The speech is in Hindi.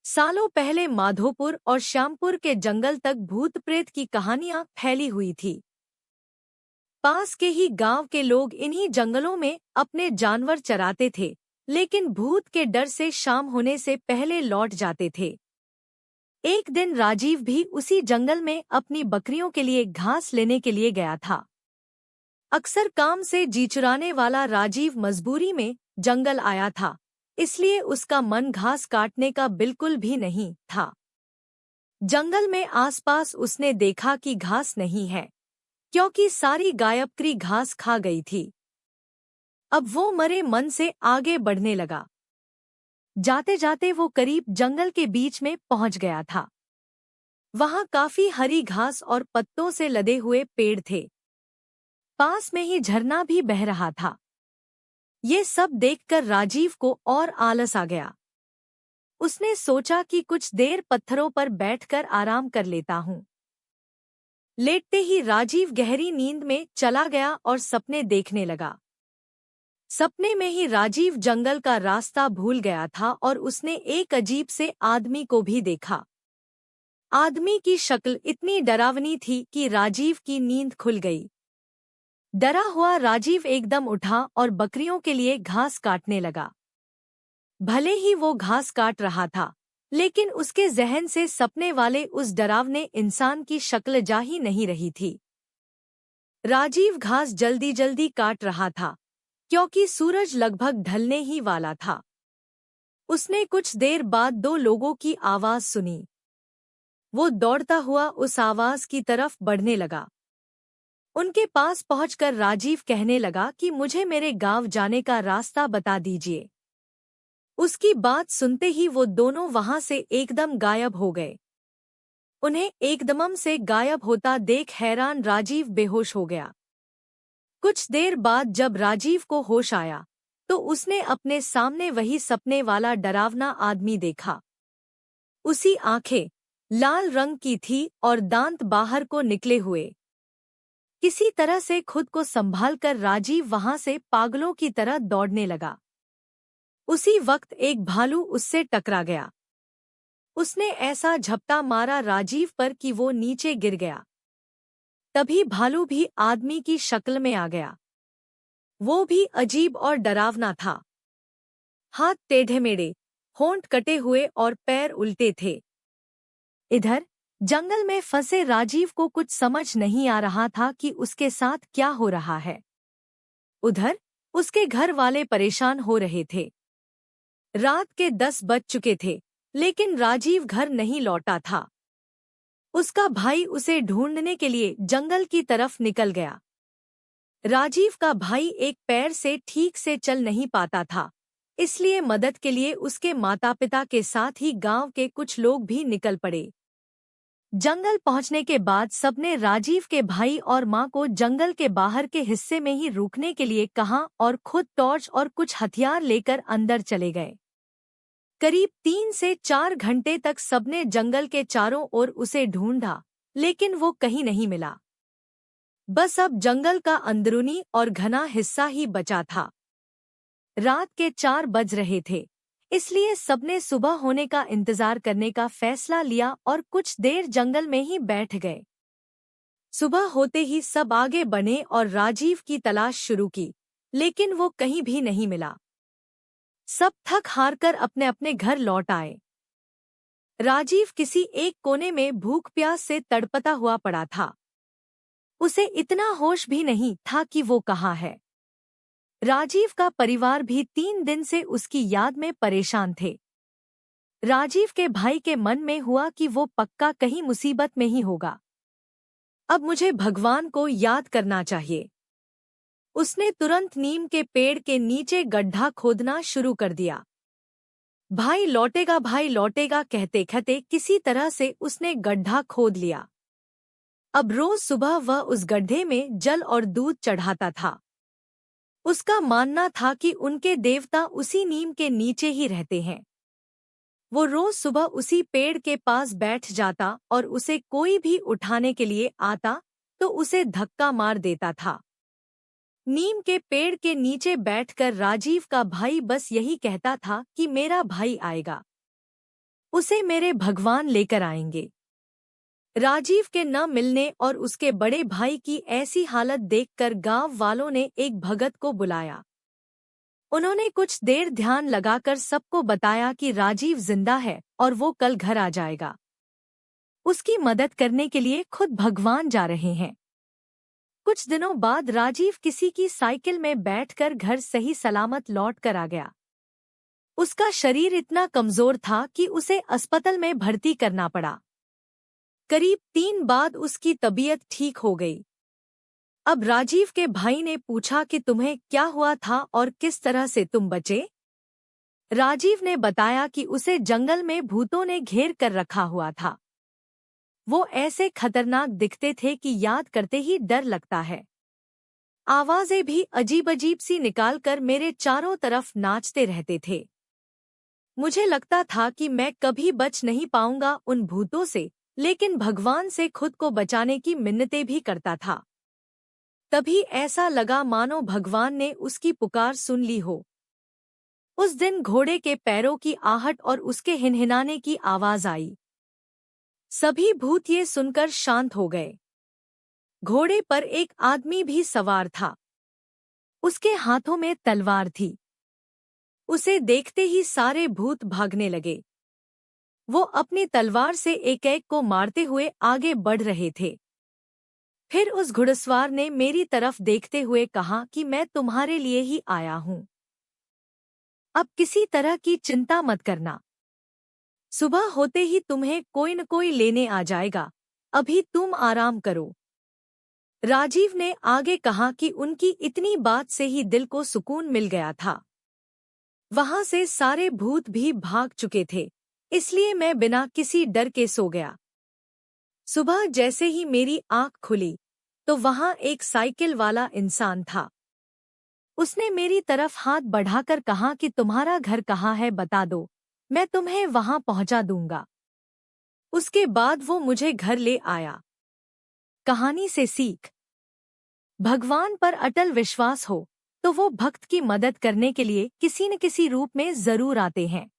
सालों पहले माधोपुर और श्यामपुर के जंगल तक भूत प्रेत की कहानियां फैली हुई थी। पास के ही गांव के लोग इन्हीं जंगलों में अपने जानवर चराते थे, लेकिन भूत के डर से शाम होने से पहले लौट जाते थे। एक दिन राजीव भी उसी जंगल में अपनी बकरियों के लिए घास लेने के लिए गया था। अक्सर काम से जी चुराने वाला राजीव मजबूरी में जंगल आया था, इसलिए उसका मन घास काटने का बिल्कुल भी नहीं था। जंगल में आसपास उसने देखा कि घास नहीं है, क्योंकि सारी गायत्री घास खा गई थी। अब वो मरे मन से आगे बढ़ने लगा। जाते जाते वो करीब जंगल के बीच में पहुंच गया था। वहां काफी हरी घास और पत्तों से लदे हुए पेड़ थे। पास में ही झरना भी बह रहा था। ये सब देखकर राजीव को और आलस आ गया। उसने सोचा कि कुछ देर पत्थरों पर बैठकर आराम कर लेता हूँ। लेटते ही राजीव गहरी नींद में चला गया और सपने देखने लगा। सपने में ही राजीव जंगल का रास्ता भूल गया था और उसने एक अजीब से आदमी को भी देखा। आदमी की शक्ल इतनी डरावनी थी कि राजीव की नींद खुल गई। डरा हुआ राजीव एकदम उठा और बकरियों के लिए घास काटने लगा। भले ही वो घास काट रहा था, लेकिन उसके जहन से सपने वाले उस डरावने इंसान की शक्ल जा ही नहीं रही थी। राजीव घास जल्दी जल्दी काट रहा था, क्योंकि सूरज लगभग ढलने ही वाला था। उसने कुछ देर बाद दो लोगों की आवाज सुनी। वो दौड़ता हुआ उस आवाज की तरफ बढ़ने लगा। उनके पास पहुंचकर राजीव कहने लगा कि मुझे मेरे गांव जाने का रास्ता बता दीजिए। उसकी बात सुनते ही वो दोनों वहां से एकदम गायब हो गए। उन्हें एकदम से गायब होता देख हैरान राजीव बेहोश हो गया। कुछ देर बाद जब राजीव को होश आया, तो उसने अपने सामने वही सपने वाला डरावना आदमी देखा। उसी आंखें लाल रंग की थी और दांत बाहर को निकले हुए। किसी तरह से खुद को संभालकर राजीव वहां से पागलों की तरह दौड़ने लगा। उसी वक्त एक भालू उससे टकरा गया। उसने ऐसा झपटा मारा राजीव पर कि वो नीचे गिर गया। तभी भालू भी आदमी की शक्ल में आ गया। वो भी अजीब और डरावना था। हाथ टेढ़े मेढ़े, होंठ कटे हुए और पैर उल्टे थे। इधर जंगल में फंसे राजीव को कुछ समझ नहीं आ रहा था कि उसके साथ क्या हो रहा है। उधर उसके घर वाले परेशान हो रहे थे। रात के 10 बज चुके थे, लेकिन राजीव घर नहीं लौटा था। उसका भाई उसे ढूंढने के लिए जंगल की तरफ निकल गया। राजीव का भाई एक पैर से ठीक से चल नहीं पाता था, इसलिए मदद के लिए उसके माता पिता के साथ ही गांव के कुछ लोग भी निकल पड़े। जंगल पहुंचने के बाद सबने राजीव के भाई और मां को जंगल के बाहर के हिस्से में ही रुकने के लिए कहा और खुद टॉर्च और कुछ हथियार लेकर अंदर चले गए। करीब 3 से 4 घंटे तक सबने जंगल के चारों ओर उसे ढूंढा, लेकिन वो कहीं नहीं मिला। बस अब जंगल का अंदरूनी और घना हिस्सा ही बचा था। रात के 4 बज रहे थे, इसलिए सबने सुबह होने का इंतजार करने का फैसला लिया और कुछ देर जंगल में ही बैठ गए। सुबह होते ही सब आगे बढ़े और राजीव की तलाश शुरू की, लेकिन वो कहीं भी नहीं मिला। सब थक हार कर अपने अपने घर लौट आए। राजीव किसी एक कोने में भूख प्यास से तड़पता हुआ पड़ा था। उसे इतना होश भी नहीं था कि वो कहाँ है। राजीव का परिवार भी 3 दिन से उसकी याद में परेशान थे। राजीव के भाई के मन में हुआ कि वो पक्का कहीं मुसीबत में ही होगा। अब मुझे भगवान को याद करना चाहिए। उसने तुरंत नीम के पेड़ के नीचे गड्ढा खोदना शुरू कर दिया। भाई लौटेगा कहते कहते किसी तरह से उसने गड्ढा खोद लिया। अब रोज सुबह वह उस गड्ढे में जल और दूध चढ़ाता था। उसका मानना था कि उनके देवता उसी नीम के नीचे ही रहते हैं। वो रोज सुबह उसी पेड़ के पास बैठ जाता और उसे कोई भी उठाने के लिए आता तो उसे धक्का मार देता था। नीम के पेड़ के नीचे बैठकर राजीव का भाई बस यही कहता था कि मेरा भाई आएगा। उसे मेरे भगवान लेकर आएंगे। राजीव के न मिलने और उसके बड़े भाई की ऐसी हालत देखकर गांव वालों ने एक भगत को बुलाया। उन्होंने कुछ देर ध्यान लगाकर सबको बताया कि राजीव जिंदा है और वो कल घर आ जाएगा। उसकी मदद करने के लिए खुद भगवान जा रहे हैं। कुछ दिनों बाद राजीव किसी की साइकिल में बैठकर घर सही सलामत लौट कर आ गया। उसका शरीर इतना कमजोर था कि उसे अस्पताल में भर्ती करना पड़ा। करीब 3 बाद उसकी तबीयत ठीक हो गई। अब राजीव के भाई ने पूछा कि तुम्हें क्या हुआ था और किस तरह से तुम बचे। राजीव ने बताया कि उसे जंगल में भूतों ने घेर कर रखा हुआ था। वो ऐसे खतरनाक दिखते थे कि याद करते ही डर लगता है। आवाजें भी अजीब अजीब सी निकालकर मेरे चारों तरफ नाचते रहते थे। मुझे लगता था कि मैं कभी बच नहीं पाऊंगा उन भूतों से, लेकिन भगवान से खुद को बचाने की मिन्नतें भी करता था। तभी ऐसा लगा मानो भगवान ने उसकी पुकार सुन ली हो। उस दिन घोड़े के पैरों की आहट और उसके हिनहिनाने की आवाज आई। सभी भूत ये सुनकर शांत हो गए। घोड़े पर एक आदमी भी सवार था। उसके हाथों में तलवार थी। उसे देखते ही सारे भूत भागने लगे। वो अपनी तलवार से एक एक को मारते हुए आगे बढ़ रहे थे। फिर उस घुड़सवार ने मेरी तरफ देखते हुए कहा कि मैं तुम्हारे लिए ही आया हूं। अब किसी तरह की चिंता मत करना। सुबह होते ही तुम्हें कोई न कोई लेने आ जाएगा। अभी तुम आराम करो। राजीव ने आगे कहा कि उनकी इतनी बात से ही दिल को सुकून मिल गया था। वहां से सारे भूत भी भाग चुके थे, इसलिए मैं बिना किसी डर के सो गया। सुबह जैसे ही मेरी आंख खुली तो वहां एक साइकिल वाला इंसान था। उसने मेरी तरफ हाथ बढ़ाकर कहा कि तुम्हारा घर कहाँ है, बता दो, मैं तुम्हें वहां पहुंचा दूंगा। उसके बाद वो मुझे घर ले आया। कहानी से सीख। भगवान पर अटल विश्वास हो तो वो भक्त की मदद करने के लिए किसी न किसी रूप में जरूर आते हैं।